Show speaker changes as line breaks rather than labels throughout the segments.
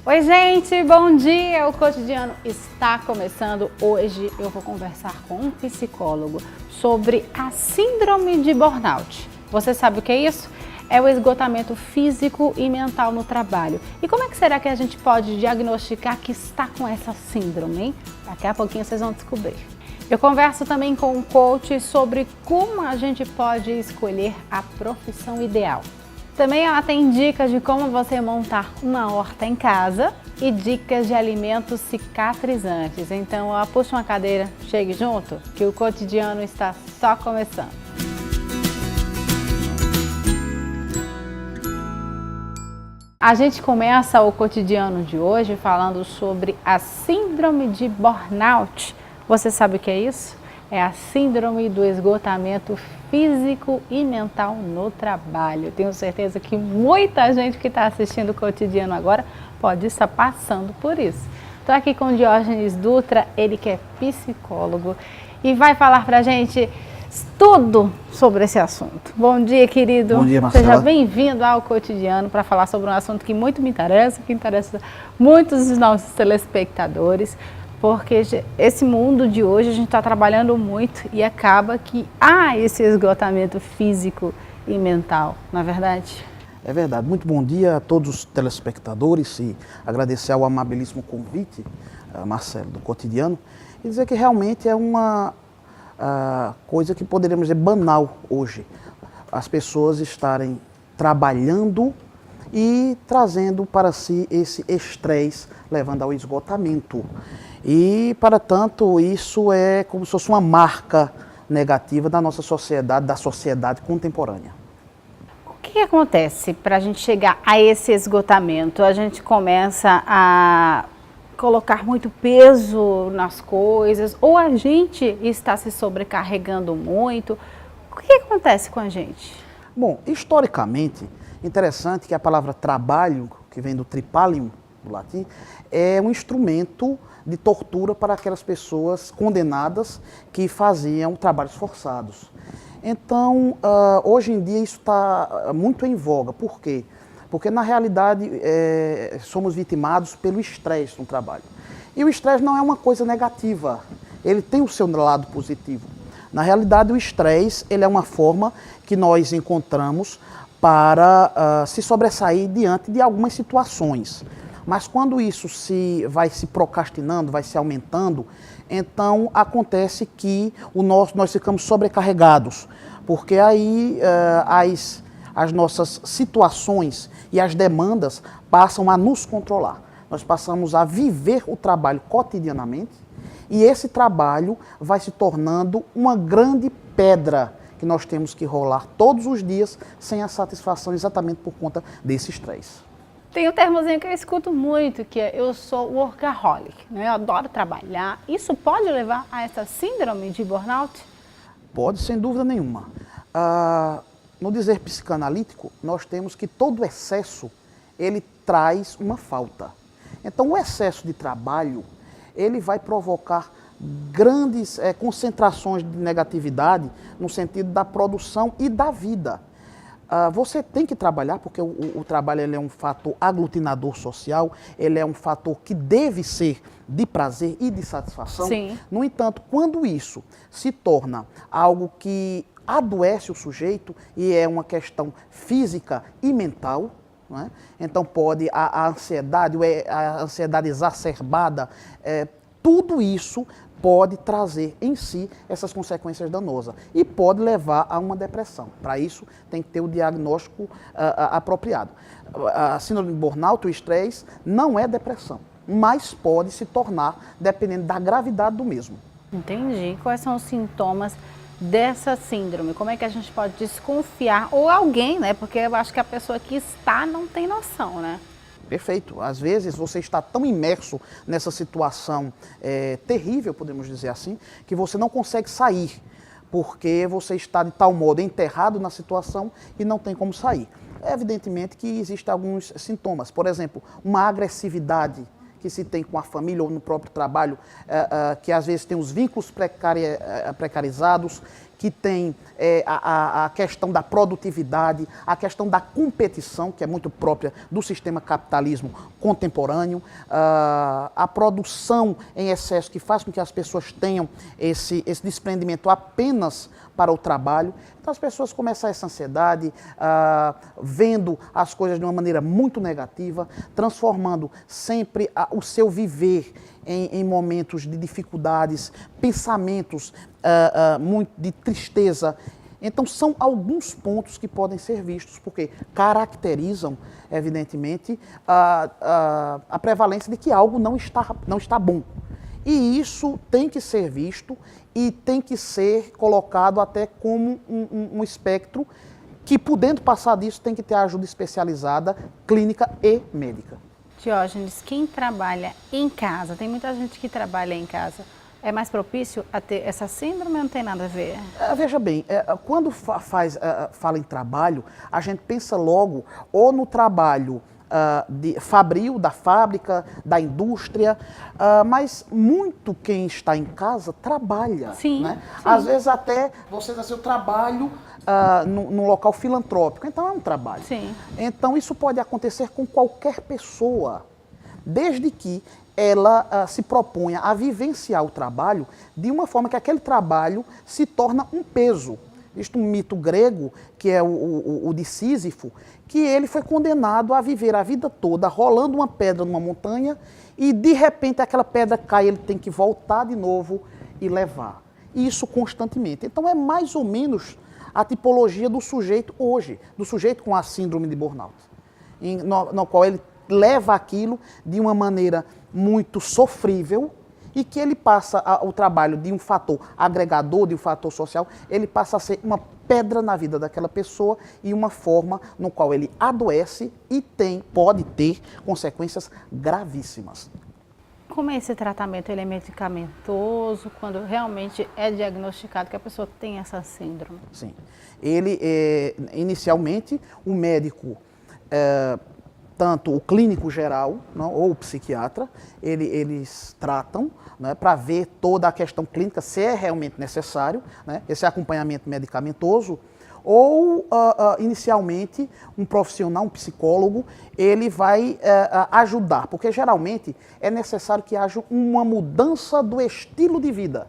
Oi gente, bom dia! O Cotidiano está começando. Hoje eu vou conversar com um psicólogo sobre a síndrome de burnout. Você sabe o que é isso? É o esgotamento físico e mental no trabalho. E como é que será que a gente pode diagnosticar que está com essa síndrome, hein? Daqui a pouquinho vocês vão descobrir. Eu converso também com um coach sobre como a gente pode escolher a profissão ideal. Também ela tem dicas de como você montar uma horta em casa e dicas de alimentos cicatrizantes. Então, puxa uma cadeira, chegue junto, que o Cotidiano está só começando. A gente começa o Cotidiano de hoje falando sobre a síndrome de burnout. Você sabe o que é isso? É a síndrome do esgotamento físico e mental no trabalho. Tenho certeza que muita gente que está assistindo o Cotidiano agora pode estar passando por isso. Estou aqui com o Diógenes Dutra, ele que é psicólogo e vai falar pra gente tudo sobre esse assunto. Bom dia, querido.
Bom dia, Marcela.
Seja bem-vindo ao Cotidiano para falar sobre um assunto que muito me interessa, que interessa muitos dos nossos telespectadores. Porque esse mundo de hoje a gente está trabalhando muito e acaba que há esse esgotamento físico e mental, não é verdade?
É verdade. Muito bom dia a todos os telespectadores e agradecer ao amabilíssimo convite, Marcelo, do Cotidiano, e dizer que realmente é uma coisa que poderíamos dizer banal hoje. As pessoas estarem trabalhando e trazendo para si esse estresse, levando ao esgotamento. E, para tanto, isso é como se fosse uma marca negativa da nossa sociedade, da sociedade contemporânea.
O que acontece para a gente chegar a esse esgotamento? A gente começa a colocar muito peso nas coisas, ou a gente está se sobrecarregando muito? O que acontece com a gente?
Bom, historicamente, interessante que a palavra trabalho, que vem do tripalium, do latim, é um instrumento de tortura para aquelas pessoas condenadas que faziam trabalhos forçados. Então, hoje em dia isso está muito em voga. Por quê? Porque na realidade somos vitimados pelo estresse no trabalho. E o estresse não é uma coisa negativa, ele tem o seu lado positivo. Na realidade o estresse ele é uma forma que nós encontramos para se sobressair diante de algumas situações. Mas quando isso vai se procrastinando, vai se aumentando, então acontece que nós ficamos sobrecarregados, porque aí as nossas situações e as demandas passam a nos controlar. Nós passamos a viver o trabalho cotidianamente e esse trabalho vai se tornando uma grande pedra que nós temos que rolar todos os dias sem a satisfação exatamente por conta desse estresse.
Tem um termozinho que eu escuto muito, que é eu sou workaholic, né? Eu adoro trabalhar. Isso pode levar a essa síndrome de burnout?
Pode, sem dúvida nenhuma. No dizer psicanalítico, nós temos que todo excesso, ele traz uma falta. Então, o excesso de trabalho, ele vai provocar grandes concentrações de negatividade no sentido da produção e da vida. Você tem que trabalhar, porque o trabalho ele é um fator aglutinador social, ele é um fator que deve ser de prazer e de satisfação.
Sim. No
entanto, quando isso se torna algo que adoece o sujeito e é uma questão física e mental, não é? Então pode a ansiedade exacerbada, tudo isso pode trazer em si essas consequências danosas e pode levar a uma depressão. Para isso, tem que ter o diagnóstico apropriado. A síndrome de burnout, o estresse, não é depressão, mas pode se tornar dependendo da gravidade do mesmo.
Entendi. Quais são os sintomas dessa síndrome? Como é que a gente pode desconfiar? Ou alguém, né? Porque eu acho que a pessoa que está não tem noção, né?
Perfeito. Às vezes você está tão imerso nessa situação terrível, podemos dizer assim, que você não consegue sair, porque você está de tal modo enterrado na situação e não tem como sair. Evidentemente que existem alguns sintomas, por exemplo, uma agressividade que se tem com a família ou no próprio trabalho, que às vezes tem os vínculos precarizados, que tem a questão da produtividade, a questão da competição, que é muito própria do sistema capitalismo contemporâneo, a produção em excesso que faz com que as pessoas tenham esse desprendimento apenas para o trabalho. Então as pessoas começam essa ansiedade, vendo as coisas de uma maneira muito negativa, transformando sempre o seu viver em momentos de dificuldades, pensamentos muito de tristeza. Então são alguns pontos que podem ser vistos, porque caracterizam, evidentemente, a prevalência de que algo não está bom. E isso tem que ser visto e tem que ser colocado até como um espectro que, podendo passar disso, tem que ter ajuda especializada, clínica e médica.
Diógenes, quem trabalha em casa, tem muita gente que trabalha em casa, é mais propício a ter essa síndrome ou não tem nada a ver?
Veja bem, quando fala em trabalho, a gente pensa logo ou no trabalho fabril, da fábrica, da indústria, mas muito quem está em casa trabalha.
Sim,
né?
sim.
Às vezes até você faz seu trabalho num local filantrópico, então é um trabalho.
Sim.
Então isso pode acontecer com qualquer pessoa, desde que ela se proponha a vivenciar o trabalho de uma forma que aquele trabalho se torna um peso. Existe um mito grego, que é o de Sísifo, que ele foi condenado a viver a vida toda rolando uma pedra numa montanha e de repente aquela pedra cai, ele tem que voltar de novo e levar. E isso constantemente. Então é mais ou menos a tipologia do sujeito hoje, do sujeito com a síndrome de burnout, no qual ele leva aquilo de uma maneira muito sofrível e que ele passa o trabalho de um fator agregador, de um fator social, ele passa a ser uma pedra na vida daquela pessoa e uma forma no qual ele adoece e pode ter consequências gravíssimas.
Como é esse tratamento? Ele é medicamentoso quando realmente é diagnosticado que a pessoa tem essa síndrome?
Sim. Ele, inicialmente, o médico, tanto o clínico geral, não, ou o psiquiatra, eles tratam, né, para ver toda a questão clínica, se é realmente necessário, né, esse acompanhamento medicamentoso, ou, inicialmente, um profissional, um psicólogo, ele vai ajudar, porque geralmente é necessário que haja uma mudança do estilo de vida.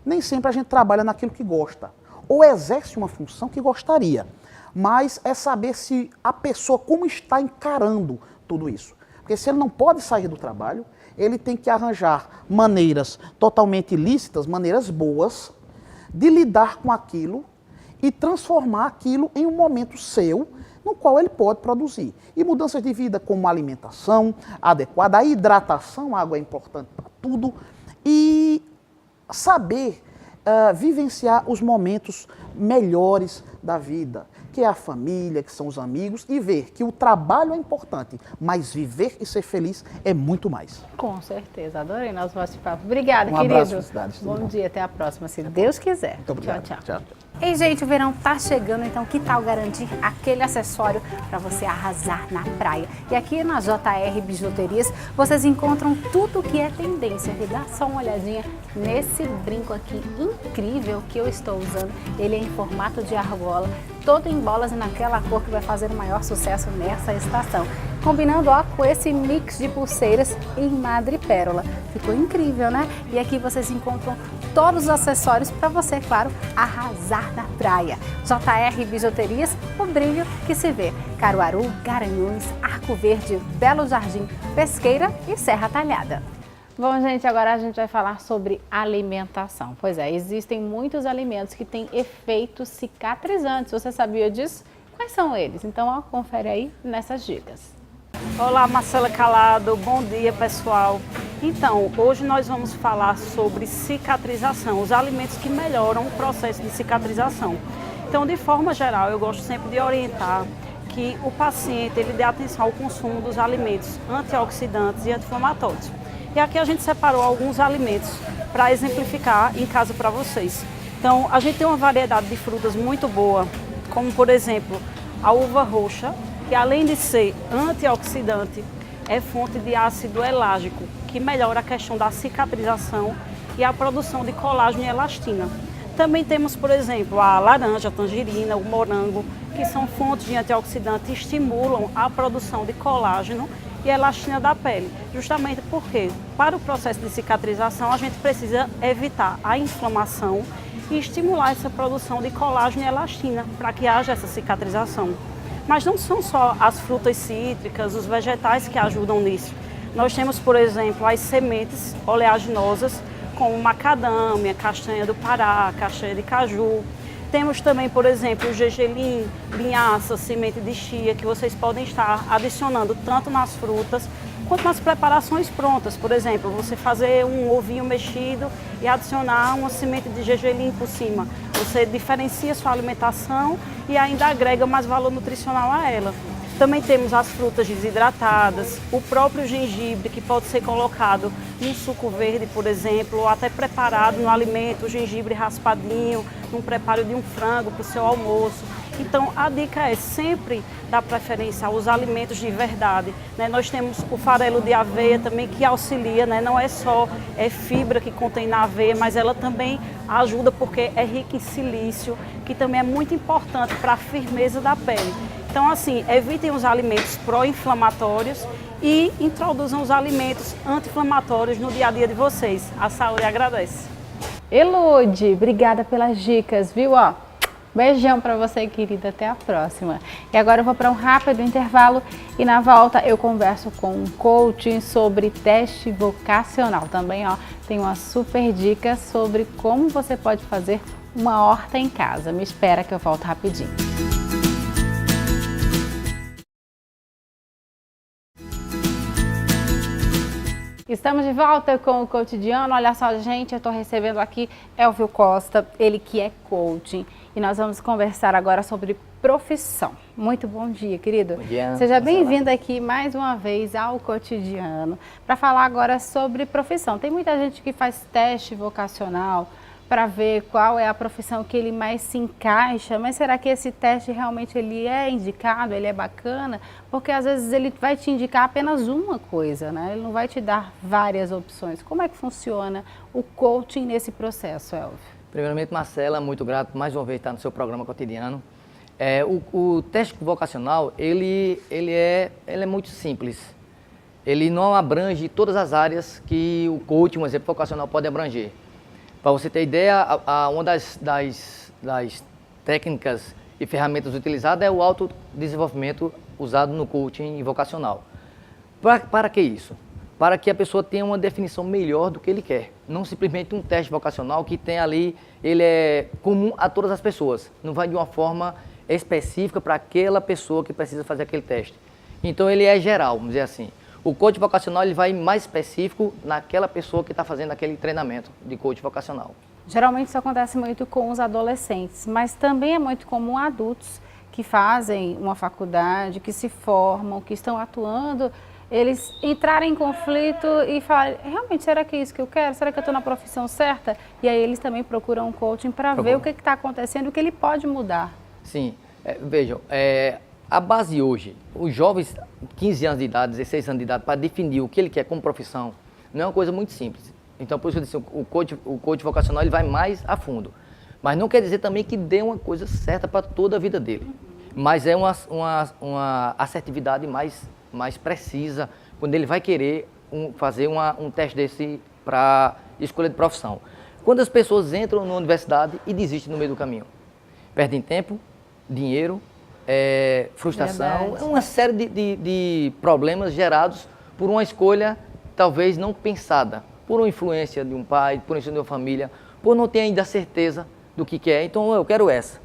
Nem sempre a gente trabalha naquilo que gosta, ou exerce uma função que gostaria, mas é saber se a pessoa como está encarando tudo isso. Porque se ele não pode sair do trabalho, ele tem que arranjar maneiras totalmente lícitas, maneiras boas, de lidar com aquilo e transformar aquilo em um momento seu, no qual ele pode produzir. E mudanças de vida como alimentação adequada, a hidratação, a água é importante para tudo, e saber vivenciar os momentos melhores da vida, que é a família, que são os amigos, e ver que o trabalho é importante, mas viver e ser feliz é muito mais.
Com certeza, adorei nosso bate-papo. Obrigada,
Um
querido.
abraço, cidade.
Bom dia, até a próxima, se Deus quiser.
Muito obrigado.
Tchau,
Tchau.
Ei, gente, o verão tá chegando, então que tal garantir aquele acessório para você arrasar na praia? E aqui na JR Bijuterias vocês encontram tudo que é tendência. E dá só uma olhadinha nesse brinco aqui incrível que eu estou usando. Ele é em formato de argola, todo em bolas e naquela cor que vai fazer o maior sucesso nessa estação. Combinando com esse mix de pulseiras em madrepérola. Ficou incrível, né? E aqui vocês encontram todos os acessórios para você, claro, arrasar na praia. JR Bijuterias, o brilho que se vê. Caruaru, Garanhuns, Arco Verde, Belo Jardim, Pesqueira e Serra Talhada. Bom, gente, agora a gente vai falar sobre alimentação. Pois é, existem muitos alimentos que têm efeitos cicatrizantes. Você sabia disso? Quais são eles? Então, confere aí nessas dicas.
Olá, Marcela Calado, bom dia pessoal. Então, hoje nós vamos falar sobre cicatrização, os alimentos que melhoram o processo de cicatrização. Então, de forma geral, eu gosto sempre de orientar que o paciente ele dê atenção ao consumo dos alimentos antioxidantes e anti-inflamatórios. E aqui a gente separou alguns alimentos para exemplificar em casa para vocês. Então, a gente tem uma variedade de frutas muito boa, como por exemplo, a uva roxa, que além de ser antioxidante, é fonte de ácido elágico, que melhora a questão da cicatrização e a produção de colágeno e elastina. Também temos, por exemplo, a laranja, a tangerina, o morango, que são fontes de antioxidante e estimulam a produção de colágeno e elastina da pele. Justamente porque, para o processo de cicatrização, a gente precisa evitar a inflamação e estimular essa produção de colágeno e elastina para que haja essa cicatrização. Mas não são só as frutas cítricas, os vegetais que ajudam nisso. Nós temos, por exemplo, as sementes oleaginosas, como macadâmia, castanha do Pará, castanha de caju. Temos também, por exemplo, o gergelim, linhaça, semente de chia, que vocês podem estar adicionando tanto nas frutas quanto nas preparações prontas. Por exemplo, você fazer um ovinho mexido e adicionar uma semente de gergelim por cima. Você diferencia sua alimentação e ainda agrega mais valor nutricional a ela. Também temos as frutas desidratadas, o próprio gengibre, que pode ser colocado num suco verde, por exemplo, ou até preparado no alimento, o gengibre raspadinho, num preparo de um frango para o seu almoço. Então, a dica é sempre dar preferência aos alimentos de verdade, né? Nós temos o farelo de aveia também, que auxilia, né? Não é só fibra que contém na aveia, mas ela também ajuda porque é rica em silício, que também é muito importante para a firmeza da pele. Então, assim, evitem os alimentos pró-inflamatórios e introduzam os alimentos anti-inflamatórios no dia a dia de vocês. A saúde agradece.
Elude, obrigada pelas dicas, viu? Ó, beijão para você, querida. Até a próxima. E agora eu vou para um rápido intervalo e na volta eu converso com um coaching sobre teste vocacional. Também, ó, tem uma super dica sobre como você pode fazer uma horta em casa. Me espera que eu volto rapidinho. Estamos de volta com o Cotidiano. Olha só, gente, eu estou recebendo aqui Elvio Costa, ele que é coaching. E nós vamos conversar agora sobre profissão. Muito bom dia, querido.
Bom dia.
Seja bem-vindo aqui mais uma vez ao Cotidiano para falar agora sobre profissão. Tem muita gente que faz teste vocacional para ver qual é a profissão que ele mais se encaixa, mas será que esse teste realmente ele é indicado, ele é bacana? Porque às vezes ele vai te indicar apenas uma coisa, né? Ele não vai te dar várias opções. Como é que funciona o coaching nesse processo, Elvio?
Primeiramente, Marcela, muito grato mais uma vez estar no seu programa Cotidiano. O teste vocacional, ele é muito simples. Ele não abrange todas as áreas que o coaching, um exemplo vocacional, pode abranger. Para você ter ideia, uma das técnicas e ferramentas utilizadas é o autodesenvolvimento usado no coaching vocacional. Para que isso? Para que a pessoa tenha uma definição melhor do que ele quer. Não simplesmente um teste vocacional que tem ali, ele é comum a todas as pessoas. Não vai de uma forma específica para aquela pessoa que precisa fazer aquele teste. Então ele é geral, vamos dizer assim. O coach vocacional ele vai mais específico naquela pessoa que está fazendo aquele treinamento de coach vocacional.
Geralmente isso acontece muito com os adolescentes, mas também é muito comum adultos que fazem uma faculdade, que se formam, que estão atuando, eles entrarem em conflito e falarem, realmente, será que é isso que eu quero? Será que eu estou na profissão certa? E aí eles também procuram um coaching para ver o que está acontecendo, o que ele pode mudar.
Sim, vejam, a base hoje, os jovens, 15 anos de idade, 16 anos de idade, para definir o que ele quer como profissão, não é uma coisa muito simples. Então, por isso que eu disse, o coach vocacional ele vai mais a fundo. Mas não quer dizer também que dê uma coisa certa para toda a vida dele. Mas é uma assertividade mais precisa, quando ele vai querer fazer um teste desse para escolha de profissão. Quando as pessoas entram na universidade e desistem no meio do caminho. Perdem tempo, dinheiro, frustração,
Verdade.
uma série de problemas gerados por uma escolha talvez não pensada, por uma influência de um pai, por uma influência de uma família, por não ter ainda certeza do que quer. Então, eu quero essa.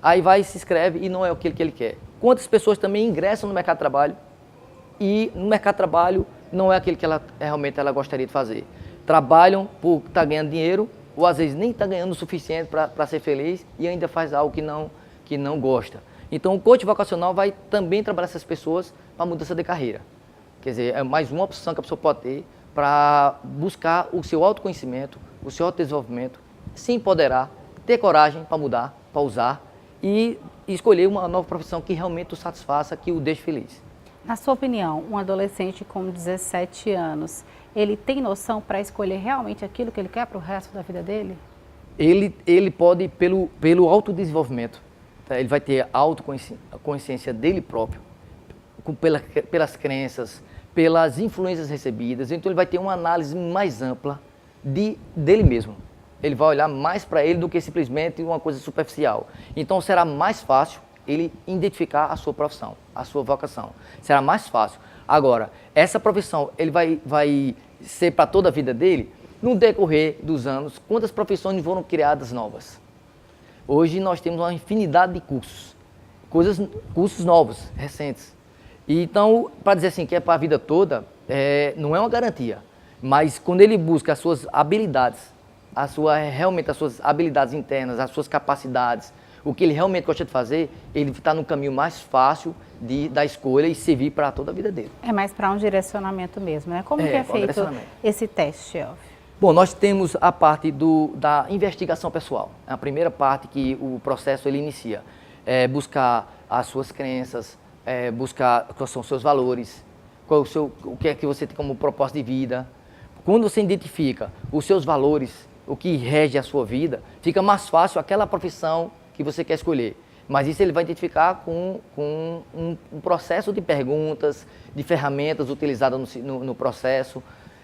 Aí vai, se inscreve e não é aquilo que ele quer. Quantas pessoas também ingressam no mercado de trabalho e no mercado de trabalho não é aquilo que realmente ela gostaria de fazer. Trabalham por estar ganhando dinheiro ou às vezes nem está ganhando o suficiente para ser feliz e ainda faz algo que não gosta. Então, o coach vocacional vai também trabalhar essas pessoas para mudança de carreira. Quer dizer, é mais uma opção que a pessoa pode ter para buscar o seu autoconhecimento, o seu autodesenvolvimento, se empoderar, ter coragem para mudar, para usar e escolher uma nova profissão que realmente o satisfaça, que o deixe feliz.
Na sua opinião, um adolescente com 17 anos, ele tem noção para escolher realmente aquilo que ele quer para o resto da vida dele?
ele pode, pelo autodesenvolvimento, tá? Ele vai ter a autoconsciência dele próprio, pelas crenças, pelas influências recebidas, então ele vai ter uma análise mais ampla dele mesmo. Ele vai olhar mais para ele do que simplesmente uma coisa superficial. Então será mais fácil ele identificar a sua profissão, a sua vocação. Será mais fácil. Agora, essa profissão, ele vai ser para toda a vida dele? No decorrer dos anos, quantas profissões foram criadas novas? Hoje nós temos uma infinidade de cursos, cursos novos, recentes. E então, para dizer assim, que é para a vida toda, não é uma garantia. Mas quando ele busca as suas habilidades, realmente as suas habilidades internas, as suas capacidades, o que ele realmente gosta de fazer, ele está no caminho mais fácil da escolha e servir para toda a vida dele.
É mais para um direcionamento mesmo, né? Como que é feito esse teste, Elvio?
Bom, nós temos a parte da investigação pessoal. É a primeira parte que o processo ele inicia. É buscar as suas crenças, buscar quais são os seus valores, o que é que você tem como propósito de vida. Quando você identifica os seus valores, o que rege a sua vida, fica mais fácil aquela profissão que você quer escolher. Mas isso ele vai identificar com um processo de perguntas, de ferramentas utilizadas no processo.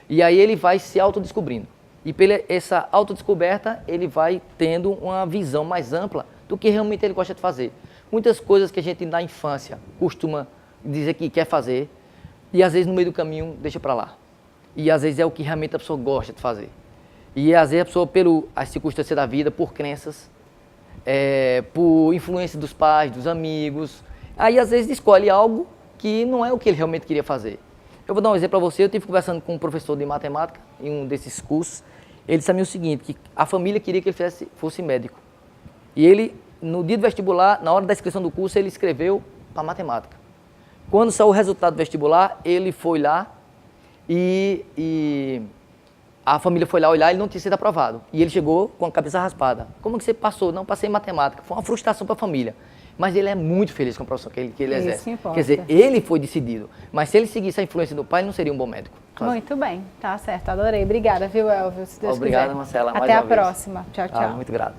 E aí ele vai se autodescobrindo. E pela essa autodescoberta, ele vai tendo uma visão mais ampla do que realmente ele gosta de fazer. Muitas coisas que a gente na infância costuma dizer que quer fazer, e às vezes no meio do caminho deixa para lá. E às vezes é o que realmente a pessoa gosta de fazer. E às vezes a pessoa, as circunstâncias da vida, por crenças, por influência dos pais, dos amigos, aí às vezes escolhe algo que não é o que ele realmente queria fazer. Eu vou dar um exemplo para você. Eu estive conversando com um professor de matemática em um desses cursos. Ele disse a mim o seguinte, que a família queria que ele fosse médico. E ele, no dia do vestibular, na hora da inscrição do curso, ele escreveu para matemática. Quando saiu o resultado do vestibular, ele foi lá e a família foi lá olhar, ele não tinha sido aprovado. E ele chegou com a cabeça raspada. Como que você passou? Não, passei em matemática. Foi uma frustração para a família. Mas ele é muito feliz com a profissão que ele exerce. Quer dizer, ele foi decidido. Mas se ele seguisse a influência do pai, ele não seria um bom médico.
Muito bem, tá certo, adorei. Obrigada, viu, Elvio? Se Deus
Obrigada,
quiser.
Marcela.
Até a próxima. Tchau, tchau.
Muito grato.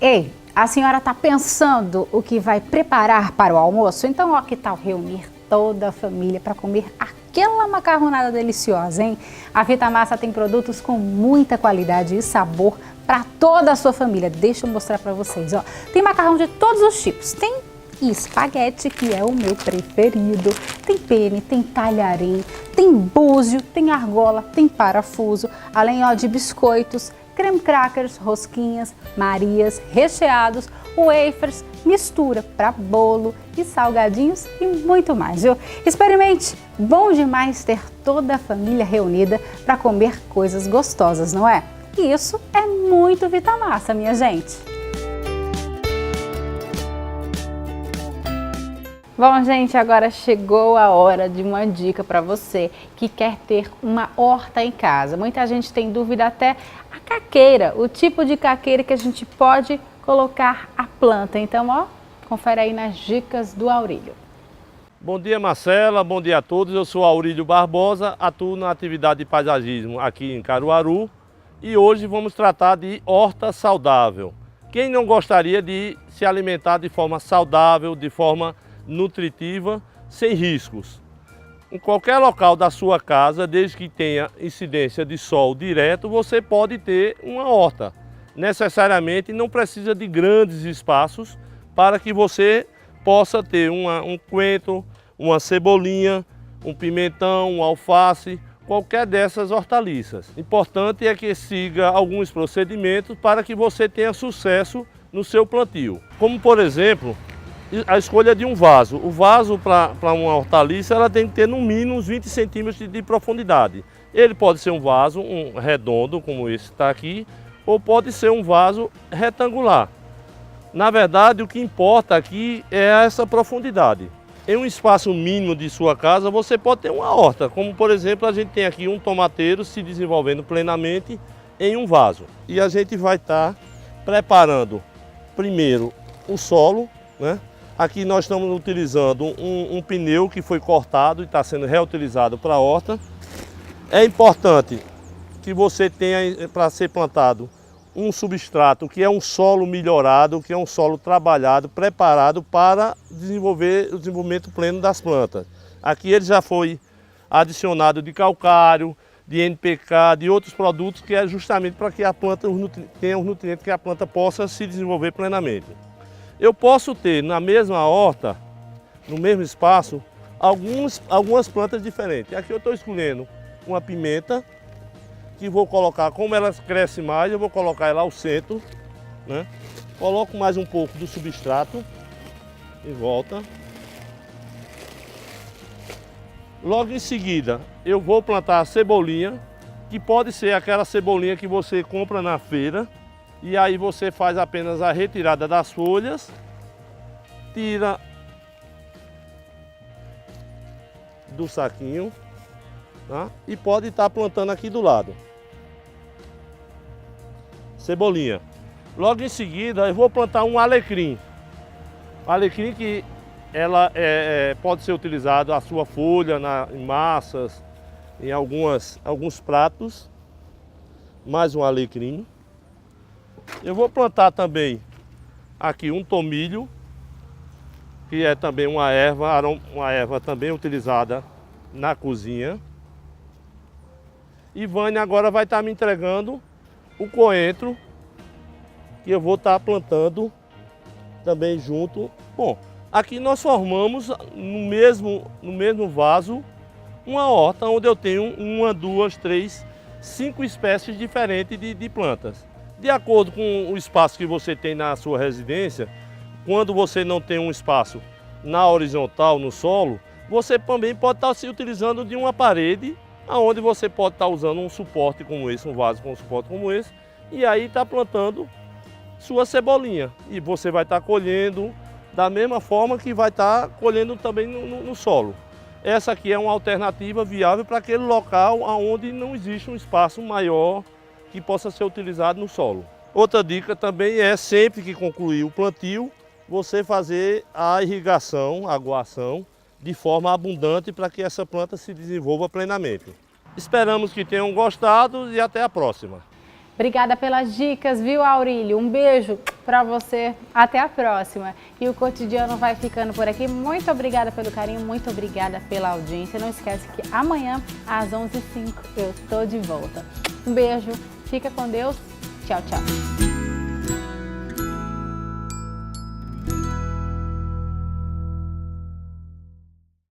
Ei, a senhora está pensando o que vai preparar para o almoço? Então, ó, que tal reunir toda a família para comer aquela macarronada deliciosa, hein? A Vitamassa tem produtos com muita qualidade e sabor para toda a sua família. Deixa eu mostrar para vocês, ó. Tem macarrão de todos os tipos. Tem espaguete, que é o meu preferido. Tem penne, tem talharim, tem búzio, tem argola, tem parafuso. Além, ó, de biscoitos, creme crackers, rosquinhas, marias, recheados, wafers, mistura para bolo e salgadinhos e muito mais, viu? Experimente! Bom demais ter toda a família reunida para comer coisas gostosas, não é? E isso é muito Vitamassa, minha gente! Bom, gente, agora chegou a hora de uma dica para você que quer ter uma horta em casa. Muita gente tem dúvida até a caqueira, o tipo de caqueira que a gente pode colocar a planta. Então, ó, confere aí nas dicas do Aurílio.
Bom dia, Marcela, bom dia a todos. Eu sou Aurílio Barbosa, atuo na atividade de paisagismo aqui em Caruaru e hoje vamos tratar de horta saudável. Quem não gostaria de se alimentar de forma saudável, de forma nutritiva, sem riscos? Em qualquer local da sua casa, desde que tenha incidência de sol direto, você pode ter uma horta. Necessariamente não precisa de grandes espaços para que você possa ter um coentro, uma cebolinha, um pimentão, um alface, qualquer dessas hortaliças. Importante é que siga alguns procedimentos para que você tenha sucesso no seu plantio. Como, por exemplo, a escolha de um vaso. O vaso para uma hortaliça ela tem que ter no mínimo uns 20 centímetros de profundidade. Ele pode ser um vaso redondo, como esse está aqui, ou pode ser um vaso retangular. Na verdade, o que importa aqui é essa profundidade. Em um espaço mínimo de sua casa, você pode ter uma horta, como por exemplo, a gente tem aqui um tomateiro se desenvolvendo plenamente em um vaso. E a gente vai estar preparando primeiro o solo, né? Aqui nós estamos utilizando um pneu que foi cortado e está sendo reutilizado para a horta. É importante que você tenha para ser plantado um substrato que é um solo melhorado, que é um solo trabalhado, preparado para desenvolver o desenvolvimento pleno das plantas. Aqui ele já foi adicionado de calcário, de NPK, de outros produtos, que é justamente para que a planta tenha os nutrientes que a planta possa se desenvolver plenamente. Eu posso ter na mesma horta, no mesmo espaço, algumas plantas diferentes. Aqui eu estou escolhendo uma pimenta, que vou colocar, como ela cresce mais, eu vou colocar ela ao centro, né? Coloco mais um pouco do substrato em volta. Logo em seguida, eu vou plantar a cebolinha, que pode ser aquela cebolinha que você compra na feira, e aí você faz apenas a retirada das folhas, tira do saquinho, tá? E pode estar plantando aqui do lado. Cebolinha. Logo em seguida eu vou plantar um alecrim. Alecrim que ela pode ser utilizado a sua folha em massas, em alguns pratos. Mais um alecrim. Eu vou plantar também aqui um tomilho, que é também uma erva também utilizada na cozinha. E Vânia agora vai estar me entregando o coentro, que eu vou estar plantando também junto. Bom, aqui nós formamos no mesmo vaso uma horta onde eu tenho 1, 2, 3, 5 espécies diferentes de plantas. De acordo com o espaço que você tem na sua residência, quando você não tem um espaço na horizontal, no solo, você também pode estar se utilizando de uma parede, onde você pode estar usando um suporte como esse, um vaso com um suporte como esse, e aí está plantando sua cebolinha. E você vai estar colhendo da mesma forma que vai estar colhendo também no solo. Essa aqui é uma alternativa viável para aquele local onde não existe um espaço maior que possa ser utilizado no solo. Outra dica também é, sempre que concluir o plantio, você fazer a irrigação, a aguação, de forma abundante para que essa planta se desenvolva plenamente. Esperamos que tenham gostado e até a próxima.
Obrigada pelas dicas, viu, Aurílio? Um beijo para você, até a próxima. E o Cotidiano vai ficando por aqui. Muito obrigada pelo carinho, muito obrigada pela audiência. Não esquece que amanhã, às 11h05, eu estou de volta. Um beijo, fica com Deus. Tchau, tchau.